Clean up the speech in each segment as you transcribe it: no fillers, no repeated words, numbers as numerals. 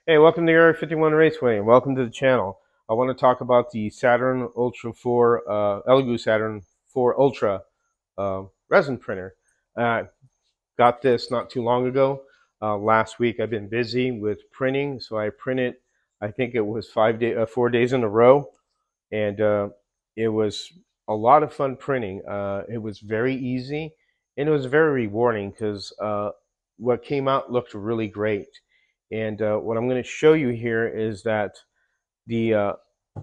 Hey, welcome to Area 51 Raceway, and welcome to the channel. I want to talk about the Saturn Ultra 4, Elegoo Saturn 4 Ultra resin printer. Got this not too long ago. Last week I've been busy with printing, so I printed, I think it was 4 days in a row, and it was a lot of fun printing. It was very easy, and it was very rewarding because what came out looked really great. And what I'm going to show you here is that the uh,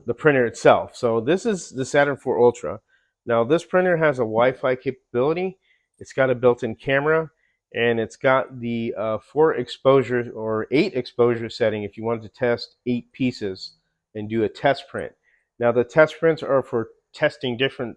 the printer itself. So this is the Saturn 4 Ultra. Now this printer has a Wi-Fi capability. It's got a built-in camera, and it's got the 4 exposure or 8 exposure setting if you wanted to test 8 pieces and do a test print. Now the test prints are for testing different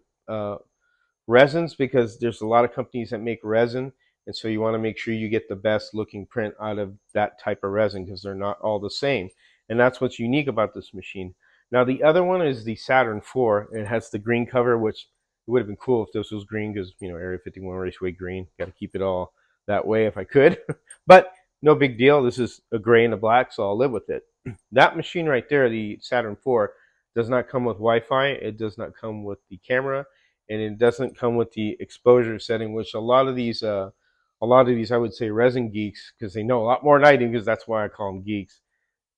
resins because there's a lot of companies that make resin, and so you want to make sure you get the best looking print out of that type of resin because they're not all the same, and that's what's unique about this machine. Now the other one is the Saturn 4. It has the green cover, which it would have been cool if this was green because, you know, Area 51 Raceway green. Got to keep it all that way if I could. But no big deal. This is a gray and a black, so I'll live with it. That machine right there, the Saturn 4, does not come with Wi-Fi. It does not come with the camera, and it doesn't come with the exposure setting, which a lot of these I would say resin geeks, because they know a lot more than I do, because that's why I call them geeks.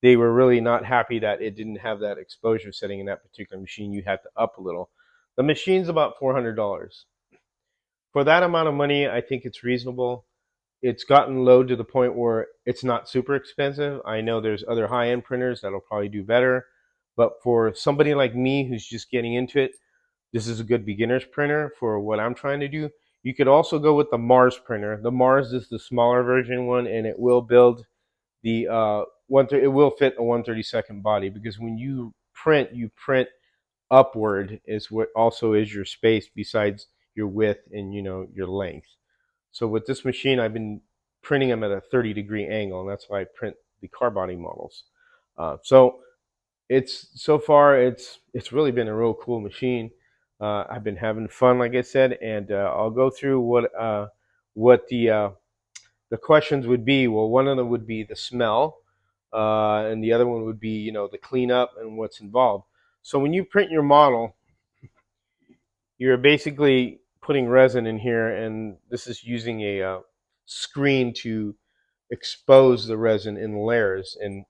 They were really not happy that it didn't have that exposure setting in that particular machine. You had to up a little. The machine's about $400. For that amount of money, I think it's reasonable. It's gotten low to the point where it's not super expensive. I know there's other high-end printers that'll probably do better, but for somebody like me who's just getting into it, this is a good beginner's printer for what I'm trying to do. You could also go with the Mars printer. The Mars is the smaller version one, and it will build the it will fit a 1/32 body, because when you print upward is what also is your space besides your width and, you know, your length. So with this machine, I've been printing them at a 30-degree angle, and that's why I print the car body models. So so far it's really been a real cool machine. I've been having fun, like I said, and I'll go through what the questions would be. Well, one of them would be the smell, and the other one would be, you know, the cleanup and what's involved. So when you print your model, you're basically putting resin in here, and this is using a screen to expose the resin in layers, in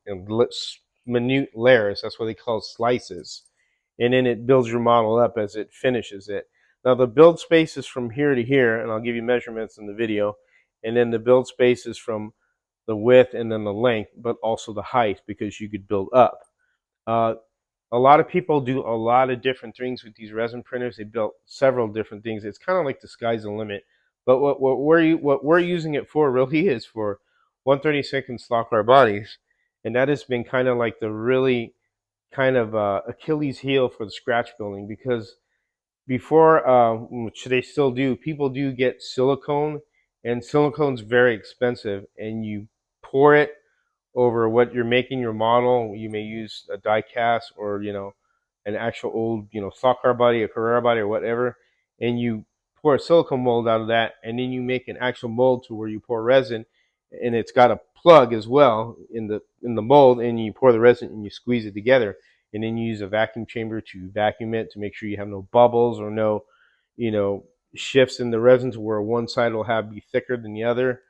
minute layers. That's what they call slices. And then it builds your model up as it finishes it. Now the build space is from here to here, and I'll give you measurements in the video. And then the build space is from the width and then the length, but also the height, because you could build up. Uh, a lot of people do a lot of different things with these resin printers. They built several different things. It's kind of like the sky's the limit. But what we're using it for really is for 1/32 stock car bodies, and that has been kind of like the really kind of Achilles heel for the scratch building, because before, which they still do, people do get silicone, and silicone's very expensive, and you pour it over what you're making your model. You may use a die cast, or, you know, an actual old, you know, stock car body, a Carrera body, or whatever, and you pour a silicone mold out of that, and then you make an actual mold to where you pour resin, and it's got a plug as well in the mold, and you pour the resin and you squeeze it together, and then you use a vacuum chamber to vacuum it to make sure you have no bubbles or no, you know, shifts in the resin to where one side will be thicker than the other.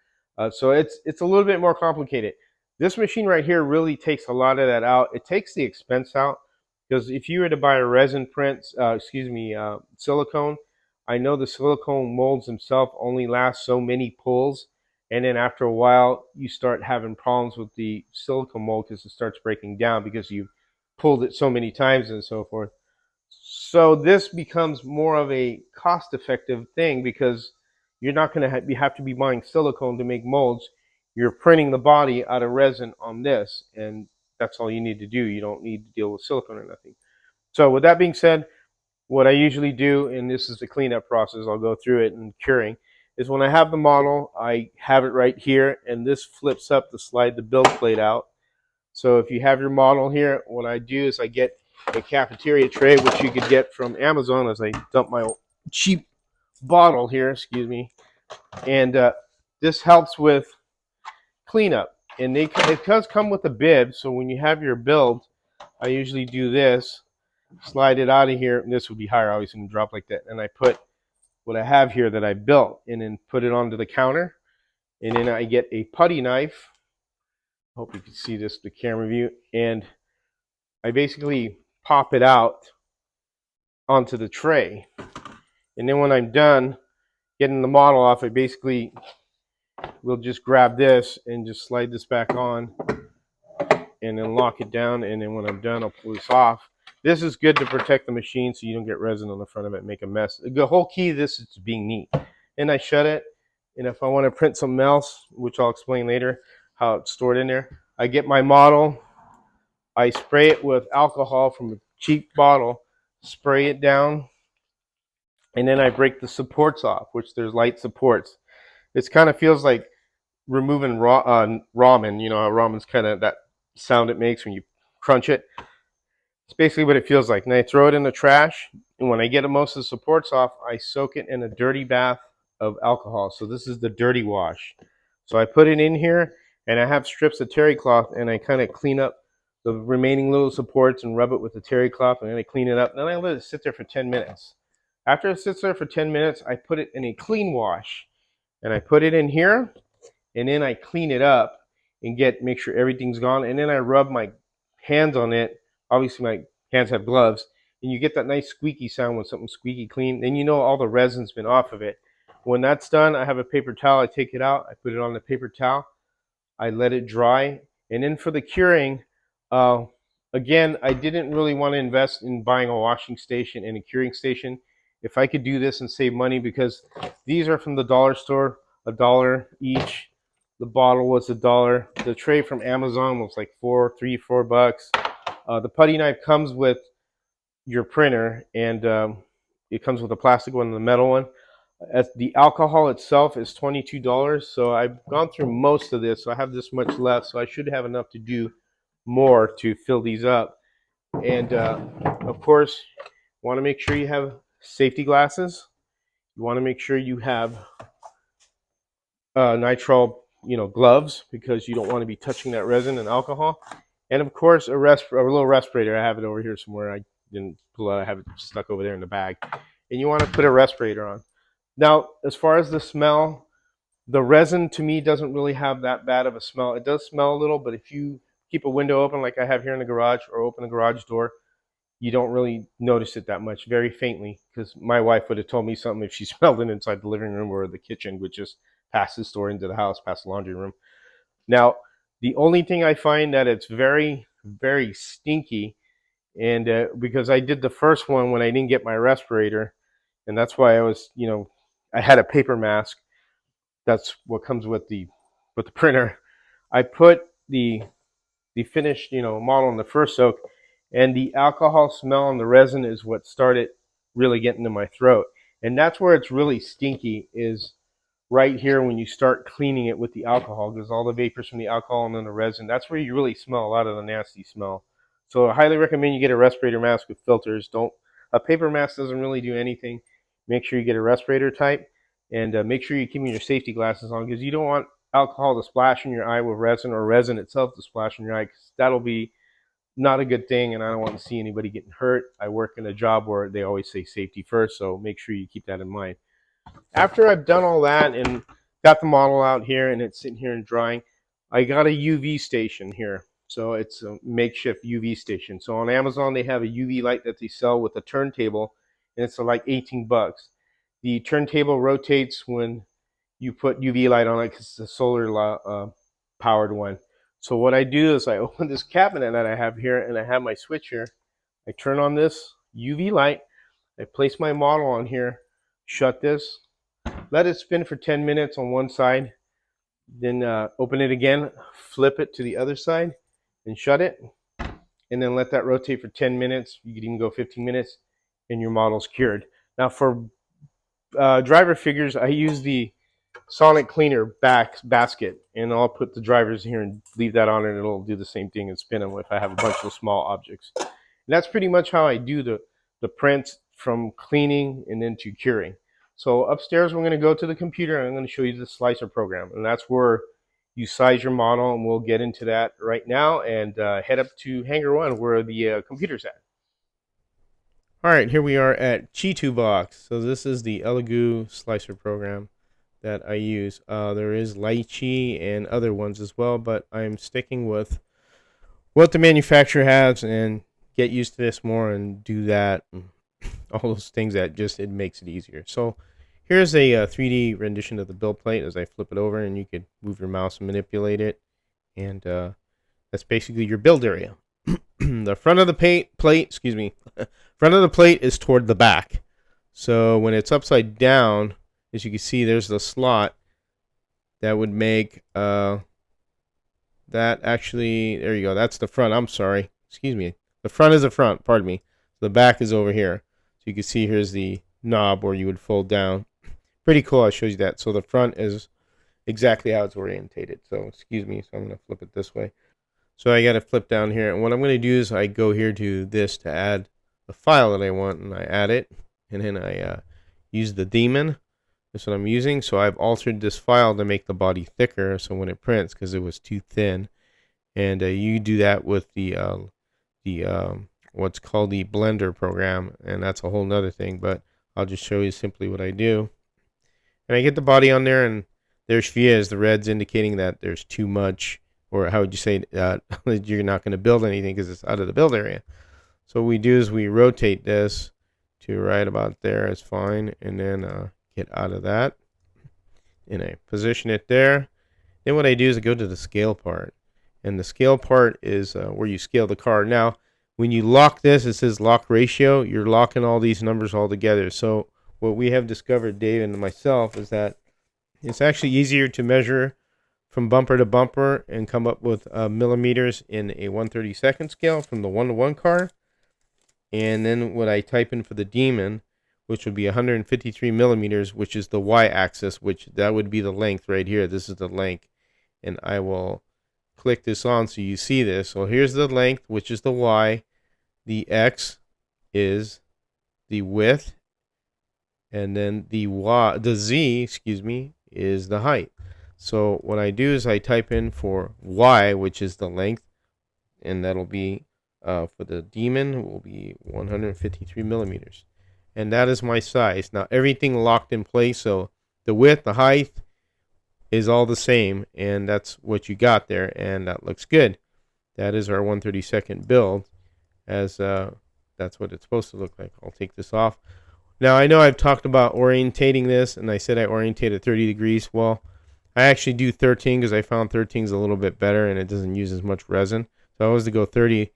So it's a little bit more complicated. This machine right here really takes a lot of that out. It takes the expense out, because if you were to buy a resin print, silicone, I know the silicone molds themselves only last so many pulls, and then after a while you start having problems with the silicone mold because it starts breaking down because you've pulled it so many times and so forth. So this becomes more of a cost-effective thing, because you're not going to have to be buying silicone to make molds. You're printing the body out of resin on this, and that's all you need to do. You don't need to deal with silicone or nothing. So with that being said, what I usually do, and this is the cleanup process, I'll go through it and curing, is when I have the model, I have it right here, and this flips up to slide the build plate out. So if you have your model here, what I do is I get a cafeteria tray, which you could get from Amazon, as I dump my cheap bottle here, excuse me, and this helps with cleanup. And it does come with a bib, so when you have your build, I usually do this, slide it out of here, and this would be higher, obviously, and drop like that. And I put what I have here that I built, and then put it onto the counter, and then I get a putty knife. Hope you can see this, the camera view, and I basically pop it out onto the tray. And then when I'm done getting the model off, I basically will just grab this and just slide this back on and then lock it down. And then when I'm done, I'll pull this off. This is good to protect the machine so you don't get resin on the front of it and make a mess. The whole key to this is being neat. And I shut it. And if I want to print something else, which I'll explain later, how it's stored in there, I get my model, I spray it with alcohol from a cheap bottle, spray it down, and then I break the supports off, which there's light supports. It kind of feels like removing ramen. You know how ramen's kind of that sound it makes when you crunch it. It's basically what it feels like. And I throw it in the trash, and when I get most of the supports off, I soak it in a dirty bath of alcohol. So this is the dirty wash. So I put it in here, and I have strips of terry cloth, and I kind of clean up the remaining little supports and rub it with the terry cloth, and then I clean it up. And then I let it sit there for 10 minutes. After it sits there for 10 minutes, I put it in a clean wash, and I put it in here, and then I clean it up and make sure everything's gone, and then I rub my hands on it. Obviously my hands have gloves, and you get that nice squeaky sound when something's squeaky clean. Then you know all the resin's been off of it. When that's done, I have a paper towel. I take it out, I put it on the paper towel, I let it dry, and then for the curing, again, I didn't really want to invest in buying a washing station and a curing station. If I could do this and save money, because these are from the dollar store, $1 each. The bottle was $1. The tray from Amazon was like $4 bucks. The putty knife comes with your printer, and it comes with a plastic one and a metal one. The alcohol itself is $22. So I've gone through most of this, so I have this much left. So I should have enough to do more to fill these up. And of course, you want to make sure you have safety glasses. You want to make sure you have nitrile, gloves, because you don't want to be touching that resin and alcohol. And of course, a little respirator. I have it over here somewhere. I didn't pull it. I have it stuck over there in the bag. And you want to put a respirator on. Now, as far as the smell, the resin to me doesn't really have that bad of a smell. It does smell a little, but if you keep a window open like I have here in the garage, or open the garage door, you don't really notice it that much, very faintly, because my wife would have told me something if she smelled it inside the living room or the kitchen, which just past this door into the house, past the laundry room. Now, the only thing I find that it's very, very stinky, and because I did the first one when I didn't get my respirator, and that's why I was, I had a paper mask. That's what comes with the printer. I put the finished, model in the first soak, and the alcohol smell and the resin is what started really getting to my throat. And that's where it's really stinky, is right here when you start cleaning it with the alcohol, because all the vapors from the alcohol and then the resin, that's where you really smell a lot of the nasty smell. So I highly recommend you get a respirator mask with filters. A paper mask doesn't really do anything. Make sure you get a respirator type, and make sure you're keeping your safety glasses on, because you don't want alcohol to splash in your eye with resin, or resin itself to splash in your eye, because that'll be not a good thing, and I don't want to see anybody getting hurt. I work in a job where they always say safety first, so make sure you keep that in mind. After I've done all that and got the model out here and it's sitting here and drying, I got a UV station here. So it's a makeshift UV station. So on Amazon, they have a UV light that they sell with a turntable, and it's like 18 bucks. The turntable rotates when you put UV light on it, because it's a solar powered one. So what I do is I open this cabinet that I have here, and I have my switch here. I turn on this UV light. I place my model on here, shut this, let it spin for 10 minutes on one side, then open it again, flip it to the other side, and shut it, and then let that rotate for 10 minutes. You could even go 15 minutes, and your model's cured. Now for driver figures, I use the Sonic Cleaner basket, and I'll put the drivers here and leave that on, and it'll do the same thing and spin them if I have a bunch of small objects. And that's pretty much how I do the prints, from cleaning and then to curing. So upstairs, we're going to go to the computer, and I'm going to show you the slicer program, and that's where you size your model, and we'll get into that right now, and head up to Hangar 1 where the computer's at. All right, here we are at G2 Box. So this is the Elegoo slicer program that I use. There is Lychee and other ones as well, but I'm sticking with what the manufacturer has and get used to this more and do that. All those things that just, it makes it easier. So here's a 3D rendition of the build plate as I flip it over, and you could move your mouse and manipulate it. And that's basically your build area. The front of the plate, front of the plate is toward the back. So when it's upside down, as you can see, there's the slot that would make that actually, there you go. That's the front. I'm sorry. Excuse me. The front is the front. Pardon me. The back is over here. So you can see here's the knob where you would fold down. Pretty cool. I'll show you that. So the front is exactly how it's orientated. So excuse me. So I'm going to flip it this way. So I got to flip down here. And what I'm going to do is I go here to this to add the file that I want. And I add it. And then I use the daemon. That's what I'm using. So I've altered this file to make the body thicker. So when it prints, because it was too thin. And you do that with the what's called the Blender program, and that's a whole nother thing, but I'll just show you simply what I do. And I get the body on there, and there she is. The red's indicating that there's too much, or how would you say that you're not going to build anything because it's out of the build area. So what we do is we rotate this to right about there. It's fine, and then get out of that, and I position it there. Then what I do is I go to the scale part, and the scale part is where you scale the car. Now when you lock this, it says lock ratio. You're locking all these numbers all together. So what we have discovered, Dave and myself, is that it's actually easier to measure from bumper to bumper and come up with millimeters in a 1/32 scale from the 1:1 car. And then what I type in for the daemon, which would be 153 millimeters, which is the y-axis, which that would be the length right here. This is the length. And I will click this on so you see this. So here's the length, which is the y. The x is the width, and then the z, is the height. So what I do is I type in for y, which is the length, and that'll be for the daemon will be 153 millimeters, and that is my size. Now everything locked in place, so the width, the height is all the same, and that's what you got there, and that looks good. That is our 1/32 build, as that's what it's supposed to look like. I'll take this off. Now I know I've talked about orientating this, and I said I orientate at 30 degrees. Well, I actually do 13 because I found 13 is a little bit better and it doesn't use as much resin. So if I was to go 30,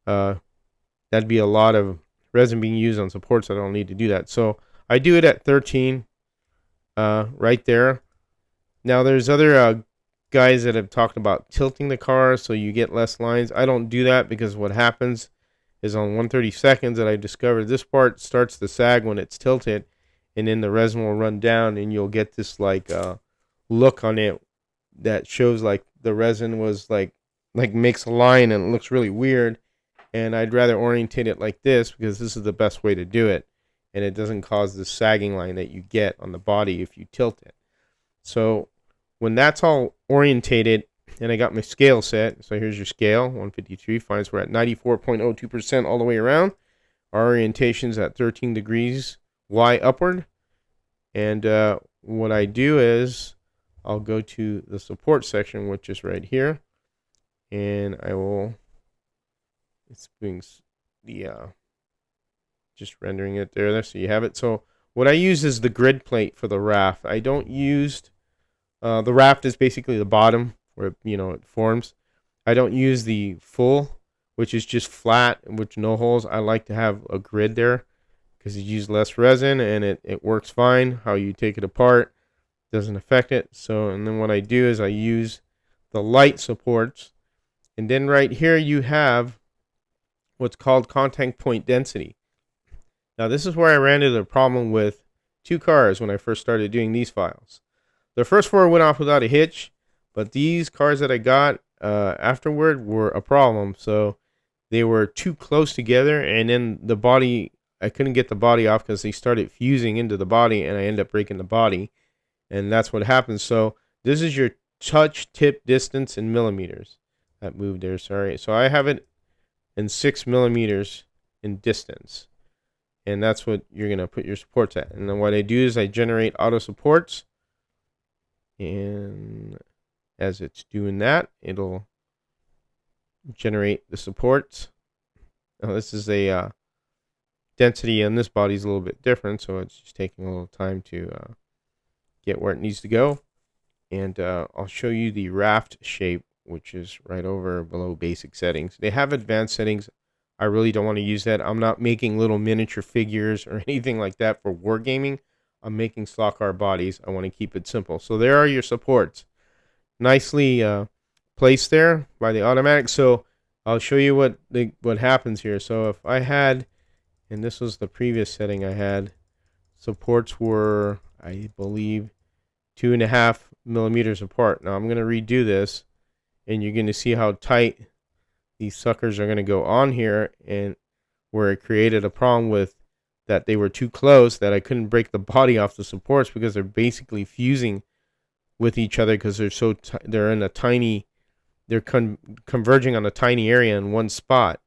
that'd be a lot of resin being used on supports. I don't need to do that. So I do it at 13 right there. Now there's other guys that have talked about tilting the car so you get less lines. I don't do that because what happens is on 1/32 that I discovered this part starts to sag when it's tilted, and then the resin will run down and you'll get this like look on it that shows like the resin was like makes a line and it looks really weird. And I'd rather orientate it like this because this is the best way to do it, and it doesn't cause the sagging line that you get on the body if you tilt it. So when that's all orientated and I got my scale set, so here's your scale, 153, finds we're at 94.02% all the way around. Our orientation's at 13 degrees Y upward. And what I do is I'll go to the support section, which is right here, and I will, it's being the just rendering it there so you have it. So what I use is the grid plate for the raft. I don't use the raft is basically the bottom where it forms. I don't use the full, which is just flat with no holes. I like to have a grid there because you use less resin and it works fine. How you take it apart doesn't affect it. So, and then what I do is I use the light supports, and then right here you have what's called contact point density. Now this is where I ran into the problem with two cars when I first started doing these files. The first four went off without a hitch, but these cars that I got afterward were a problem. So they were too close together, and then the body, I couldn't get the body off because they started fusing into the body, and I ended up breaking the body, and that's what happens. So this is your touch tip distance in millimeters. That moved there, sorry. So I have it in 6 millimeters in distance. And that's what you're going to put your supports at. And then what I do is I generate auto supports. And as it's doing that, it'll generate the supports. Now this is a density on this body is a little bit different, so it's just taking a little time to get where it needs to go. And I'll show you the raft shape, which is right over below basic settings. They have advanced settings. I really don't want to use that. I'm not making little miniature figures or anything like that for wargaming. I'm making slot car bodies. I want to keep it simple. So there are your supports. Nicely placed there by the automatic. So I'll show you what happens here. So if I had, and this was the previous setting I had, supports were, I believe, 2.5 millimeters apart. Now I'm going to redo this, and you're going to see how tight these suckers are going to go on here, and where it created a problem with that they were too close, that I couldn't break the body off the supports because they're basically fusing with each other because they're in a tiny, they're converging on a tiny area in one spot.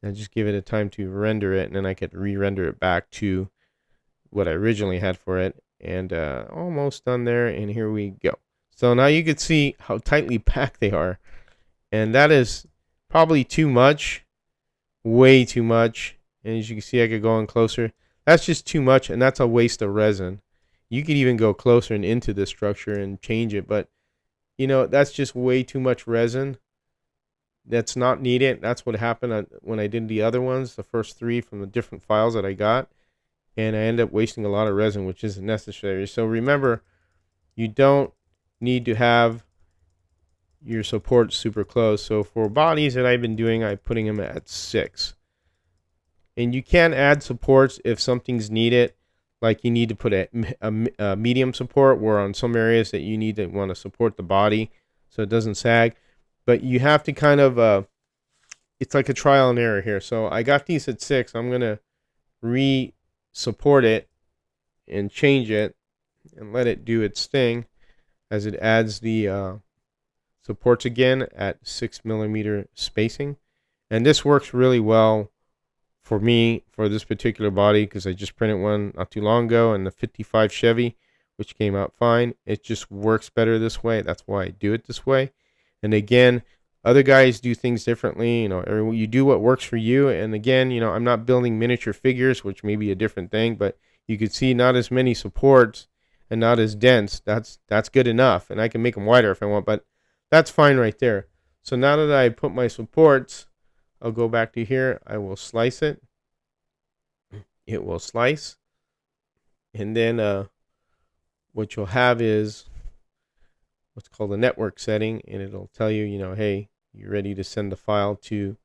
And just give it a time to render it, and then I could re-render it back to what I originally had for it. And almost done there, and here we go. So now you can see how tightly packed they are, and that is probably too much, way too much. And as you can see, I could go in closer. That's just too much, and that's a waste of resin. You could even go closer and into this structure and change it, but you know, that's just way too much resin. That's not needed. That's what happened when I did the other ones, the first 3 from the different files that I got, and I ended up wasting a lot of resin, which isn't necessary. So remember, you don't need to have your support super close. So for bodies that I've been doing, I'm putting them at 6. And you can add supports if something's needed, like you need to put a medium support, where on some areas that you need to want to support the body so it doesn't sag. But you have to kind of, it's like a trial and error here. So I got these at 6. I'm going to re-support it and change it and let it do its thing as it adds the supports again at 6 millimeter spacing. And this works really well for me for this particular body because I just printed one not too long ago in the 55 Chevy, which came out fine. It just works better this way. That's why I do it this way. And again, other guys do things differently. You know, you do what works for you. And again, you know, I'm not building miniature figures, which may be a different thing, but you could see not as many supports and not as dense. That's good enough. And I can make them wider if I want, but that's fine right there. So now that I put my supports, I'll go back to here. I will slice it. It will slice. And then what you'll have is what's called a network setting, and it'll tell you, you know, hey, you're ready to send the file to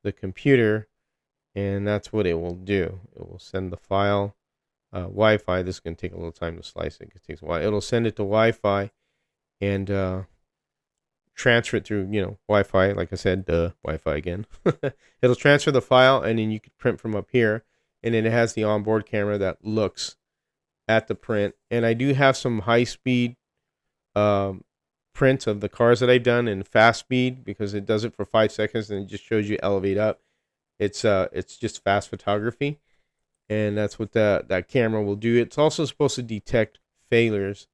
the computer, and that's what it will do. It will send the file Wi-Fi. This is going to take a little time to slice it. It takes a while. It'll send it to Wi-Fi and transfer it through, you know, Wi-Fi. Like I said, Wi-Fi again. It'll transfer the file, and then you can print from up here, and then it has the onboard camera that looks at the print. And I do have some high-speed prints of the cars that I've done in fast speed because it does it for 5 seconds and it just shows you elevate up. It's just fast photography, and that's what that camera will do. It's also supposed to detect failures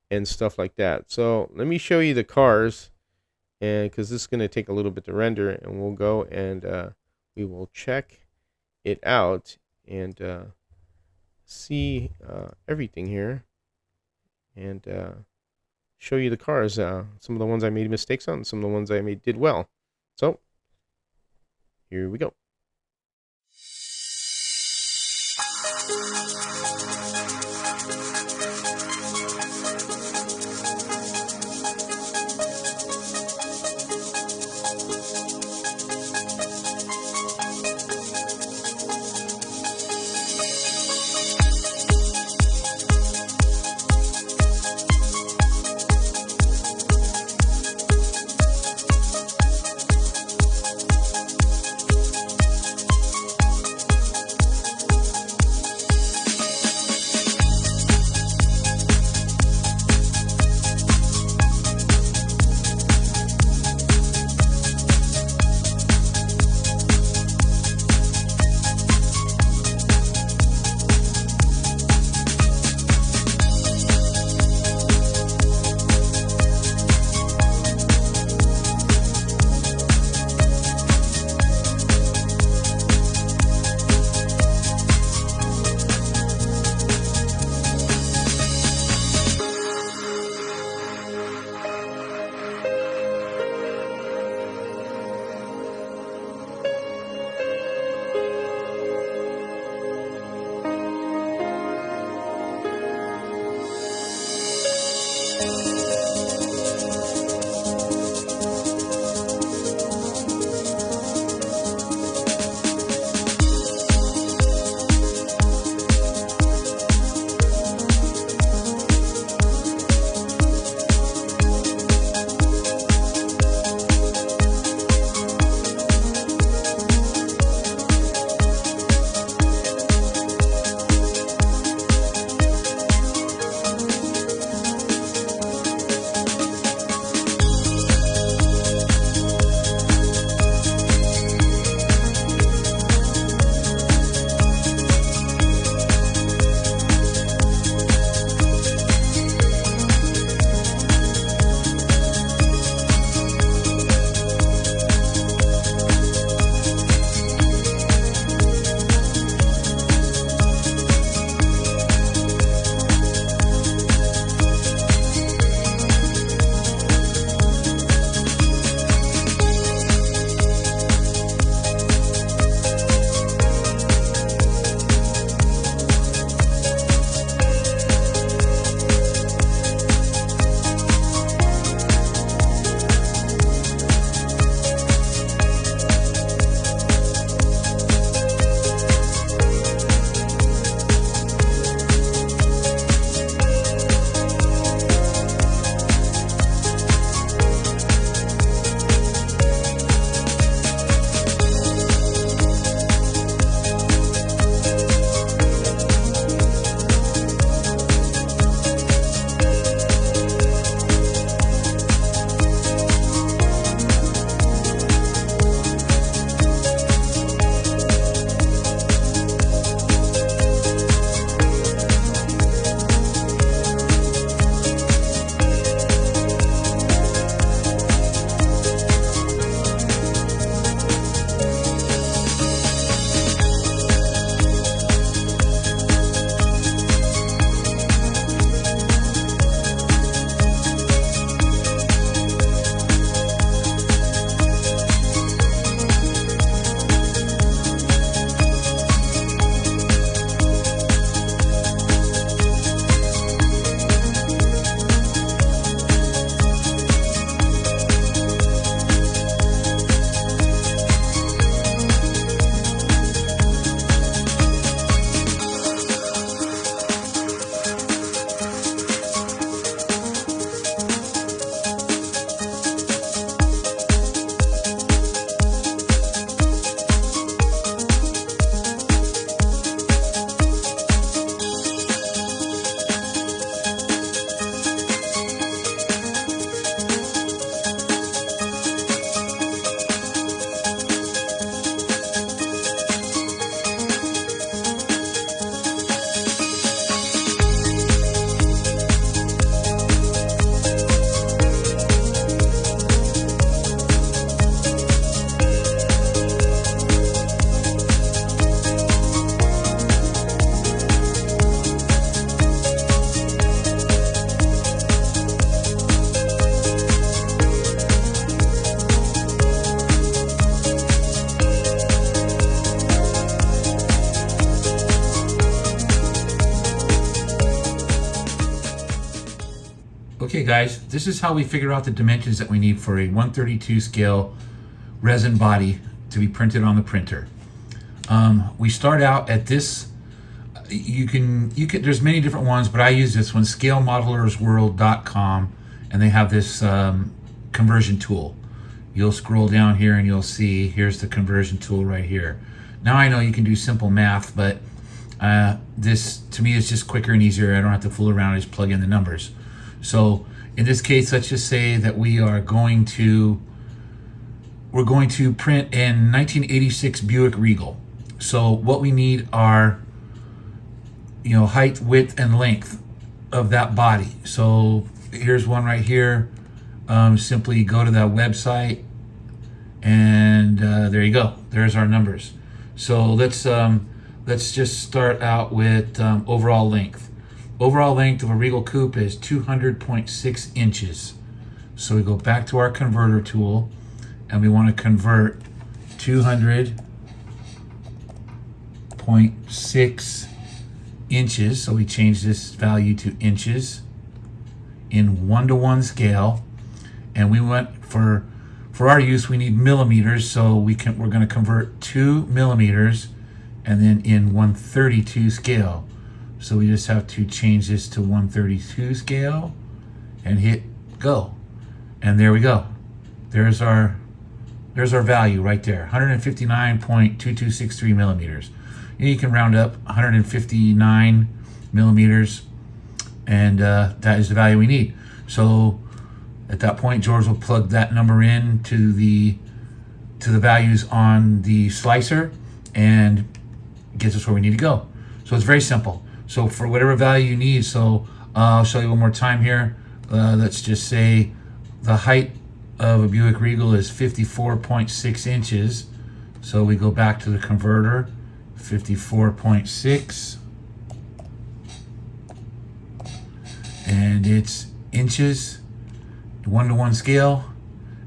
and stuff like that. So let me show you the cars, and because this is going to take a little bit to render, and we'll go and we will check it out and see everything here and show you the cars, some of the ones I made mistakes on, some of the ones I did well. So here we go. Okay guys, this is how we figure out the dimensions that we need for a 132 scale resin body to be printed on the printer. We start out at this, you can there's many different ones, but I use this one, scalemodelersworld.com, and they have this conversion tool. You'll scroll down here and you'll see, here's the conversion tool right here. Now I know you can do simple math, but this to me is just quicker and easier. I don't have to fool around, I just plug in the numbers. So in this case, let's just say that we're going to print in 1986 Buick Regal. So what we need are, height, width, and length of that body. So here's one right here. Simply go to that website, and there you go. There's our numbers. So let's just start out with overall length. Overall length of a Regal Coupe is 200.6 inches. So we go back to our converter tool, and we want to convert 200.6 inches. So we change this value to inches in 1:1 scale, and we went for our use we need millimeters, so we're going to convert 2 millimeters, and then in 132 scale. So we just have to change this to 132 scale and hit go, and there we go. There's our value right there, 159.2263 millimeters. You can round up 159 millimeters, and that is the value we need. So at that point, George will plug that number in to the values on the slicer and gets us where we need to go. So it's very simple. So for whatever value you need, so I'll show you one more time here. Let's just say the height of a Buick Regal is 54.6 inches. So we go back to the converter, 54.6, and it's inches, 1:1 scale,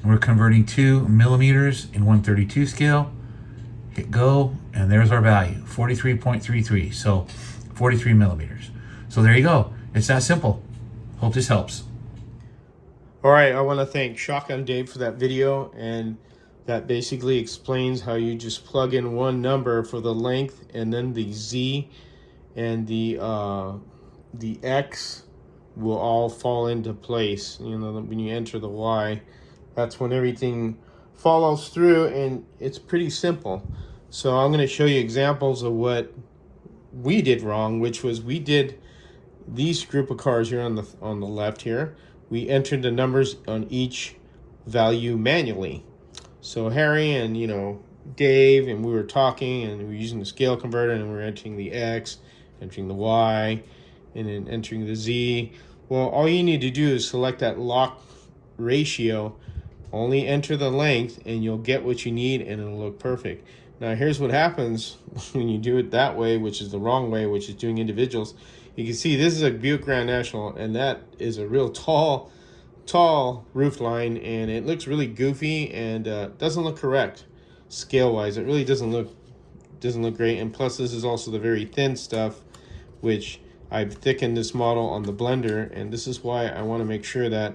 and we're converting 2 millimeters in 132 scale. Hit go, and there's our value, 43.33. So 43 millimeters. So there you go. It's that simple. Hope this helps. All right, I want to thank Shotgun Dave for that video, and that basically explains how you just plug in one number for the length, and then the Z and the X will all fall into place. You know, when you enter the Y, that's when everything follows through, and it's pretty simple. So I'm going to show you examples of what we did wrong, which was we did these group of cars here on the left here. We entered the numbers on each value manually. So Harry and Dave and we were talking, and we were using the scale converter, and we were entering the X, entering the Y, and then entering the Z. Well, all you need to do is select that lock ratio, only enter the length, and you'll get what you need, and it'll look perfect. Now here's what happens when you do it that way, which is the wrong way, which is doing individuals. You can see this is a Buick Grand National, and that is a real tall roof line, and it looks really goofy and doesn't look correct scale wise. It really doesn't look great. And plus, this is also the very thin stuff, which I've thickened this model on the blender, and this is why I want to make sure that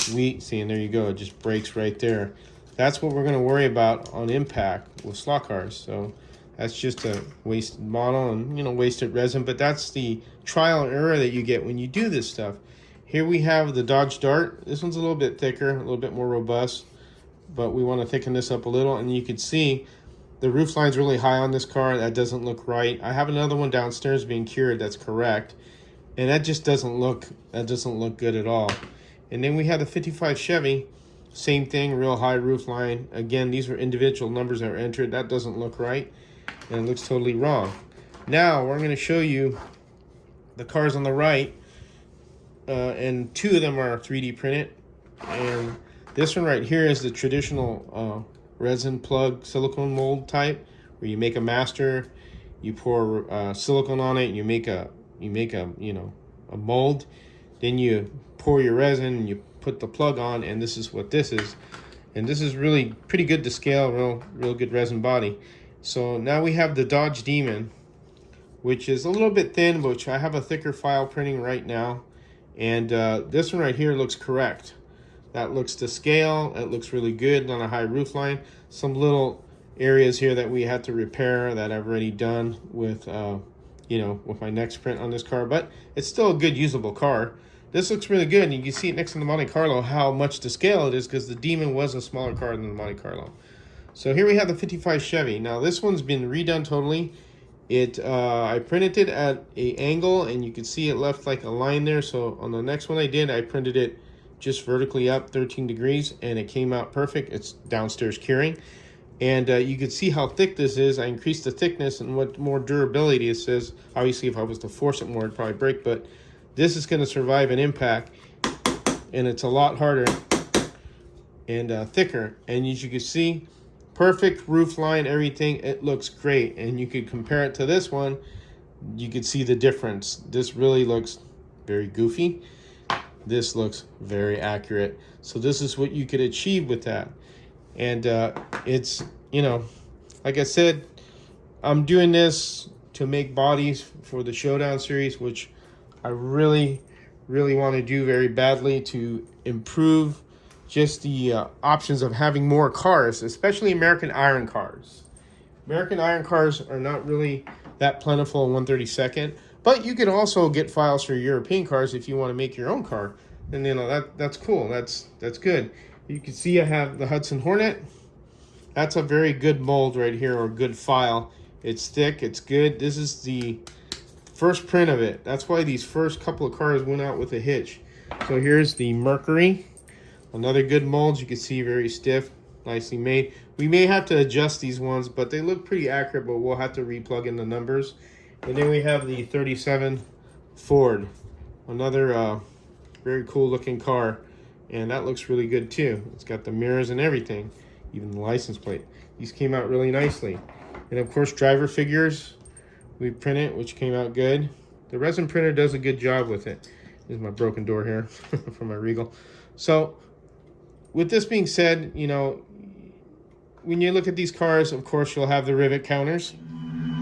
and there you go, it just breaks right there. That's what we're going to worry about on impact with slot cars. So that's just a wasted model and wasted resin, but that's the trial and error that you get when you do this stuff. Here we have the Dodge Dart. This one's a little bit thicker, a little bit more robust, but we want to thicken this up a little, and you can see the roof line's really high on this car. That doesn't look right. I have another one downstairs being cured that's correct, and that just doesn't look good at all. And then we have the 55 Chevy, same thing, real high roof line. Again, these are individual numbers that are entered. That doesn't look right, and it looks totally wrong. Now we're going to show you the cars on the right, and two of them are 3D printed, and this one right here is the traditional resin plug silicone mold type, where you make a master, you pour silicone on it, and you make a mold, then you pour your resin and you put the plug on, and this is what this is. And this is really pretty good to scale, real good resin body. So now we have the Dodge Demon, which is a little bit thin, which I have a thicker file printing right now. And this one right here looks correct. That looks to scale. It looks really good on a high roof line. Some little areas here that we had to repair that I've already done with with my next print on this car, but it's still a good usable car. This looks really good, and you can see it next to the Monte Carlo how much to scale it is, because the Demon was a smaller car than the Monte Carlo. So here we have the 55 Chevy. Now this one's been redone totally. I printed it at an angle, and you can see it left like a line there. So on the next one I did, I printed it just vertically up 13 degrees, and it came out perfect. It's downstairs curing. And you can see how thick this is. I increased the thickness and what more durability it says. Obviously, if I was to force it more, it'd probably break, but this is going to survive an impact, and it's a lot harder and thicker. And as you can see, perfect roof line, everything. It looks great, and you could compare it to this one. You could see the difference. This really looks very goofy. This looks very accurate. So this is what you could achieve with that. And it's, like I said, I'm doing this to make bodies for the Showdown series, which I really, really want to do very badly to improve just the options of having more cars, especially American iron cars. American iron cars are not really that plentiful in 132nd, but you can also get files for European cars if you want to make your own car. And that's cool. That's good. You can see I have the Hudson Hornet. That's a very good mold right here, or good file. It's thick, it's good. This is the first print of it. That's why these first couple of cars went out with a hitch. So here's the Mercury. Another good mold. You can see very stiff, nicely made. We may have to adjust these ones, but they look pretty accurate, but we'll have to replug in the numbers. And then we have the 37 Ford. Another very cool looking car. And that looks really good too. It's got the mirrors and everything, even the license plate. These came out really nicely. And of course, driver figures. We print it, which came out good. The resin printer does a good job with it. There's my broken door here from my Regal. So with this being said, you know, when you look at these cars, of course, you'll have the rivet counters.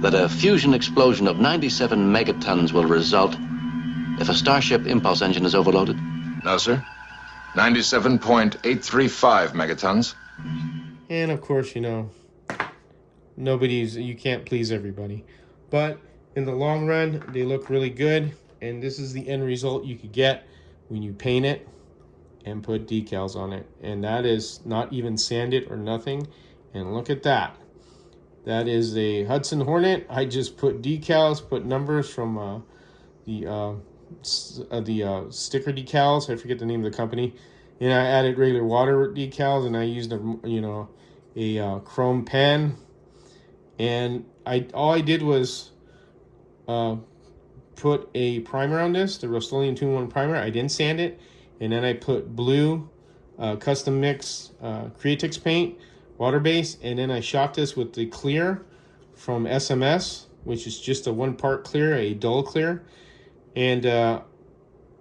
That a fusion explosion of 97 megatons will result if a Starship impulse engine is overloaded? No, sir. 97.835 megatons. And of course, you know, you can't please everybody. But in the long run, they look really good. And this is the end result you could get when you paint it and put decals on it. And that is not even sanded or nothing. And look at that. That is a Hudson Hornet. I just put decals, put numbers from the sticker decals. I forget the name of the company. And I added regular water decals, and I used a chrome pen. And all I did was put a primer on this, the Rust-Oleum 2-in-1 primer. I didn't sand it. And then I put blue custom mix Creatix paint, water base, and then I shot this with the clear from SMS, which is just a 1-part clear, a dull clear. And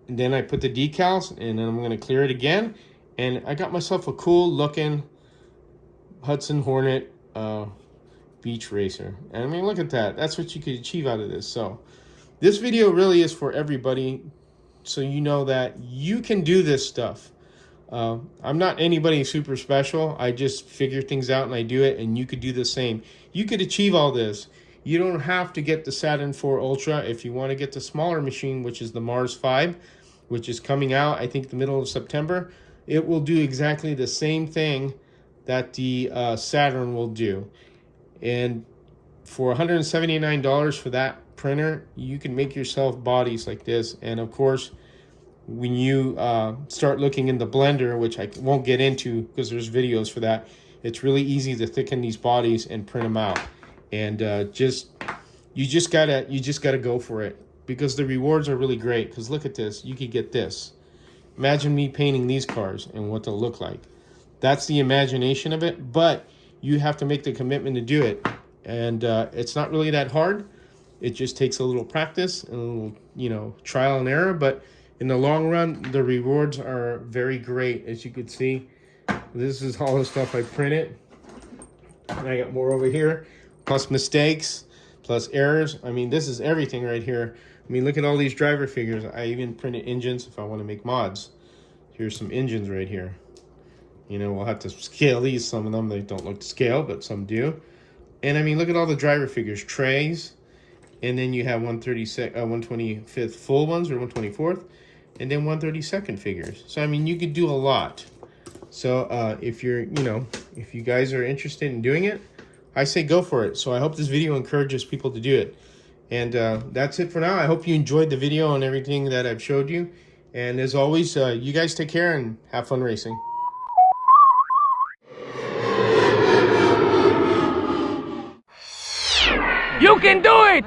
then I put the decals, and then I'm going to clear it again. And I got myself a cool looking Hudson Hornet beach racer. And I mean, look at that. That's what you could achieve out of this. So this video really is for everybody, so you know that you can do this stuff. I'm not anybody super special. I just figure things out and I do it, and you could do the same. You could achieve all this. You don't have to get the Saturn IV Ultra. If you want to get the smaller machine, which is the Mars 5, which is coming out, I think, the middle of September, it will do exactly the same thing that the Saturn will do. And for $179 for that printer, you can make yourself bodies like this. And of course, when you start looking in the blender, which I won't get into because there's videos for that, it's really easy to thicken these bodies and print them out. And you just gotta go for it, because the rewards are really great. Because look at this, you could get this. Imagine me painting these cars and what they'll look like. That's the imagination of it, but you have to make the commitment to do it. And it's not really that hard. It just takes a little practice and a little, trial and error. But in the long run, the rewards are very great. As you can see, this is all the stuff I printed. And I got more over here, plus mistakes, plus errors. I mean, this is everything right here. I mean, look at all these driver figures. I even printed engines if I want to make mods. Here's some engines right here. We'll have to scale these. Some of them, they don't look to scale, but some do. And I mean, look at all the driver figures, trays. And then you have 125th full ones, or 124th. And then 132nd figures. So, I mean, you could do a lot. So, if you guys are interested in doing it, I say go for it. So I hope this video encourages people to do it. And that's it for now. I hope you enjoyed the video and everything that I've showed you. And as always, you guys take care and have fun racing. You can do it!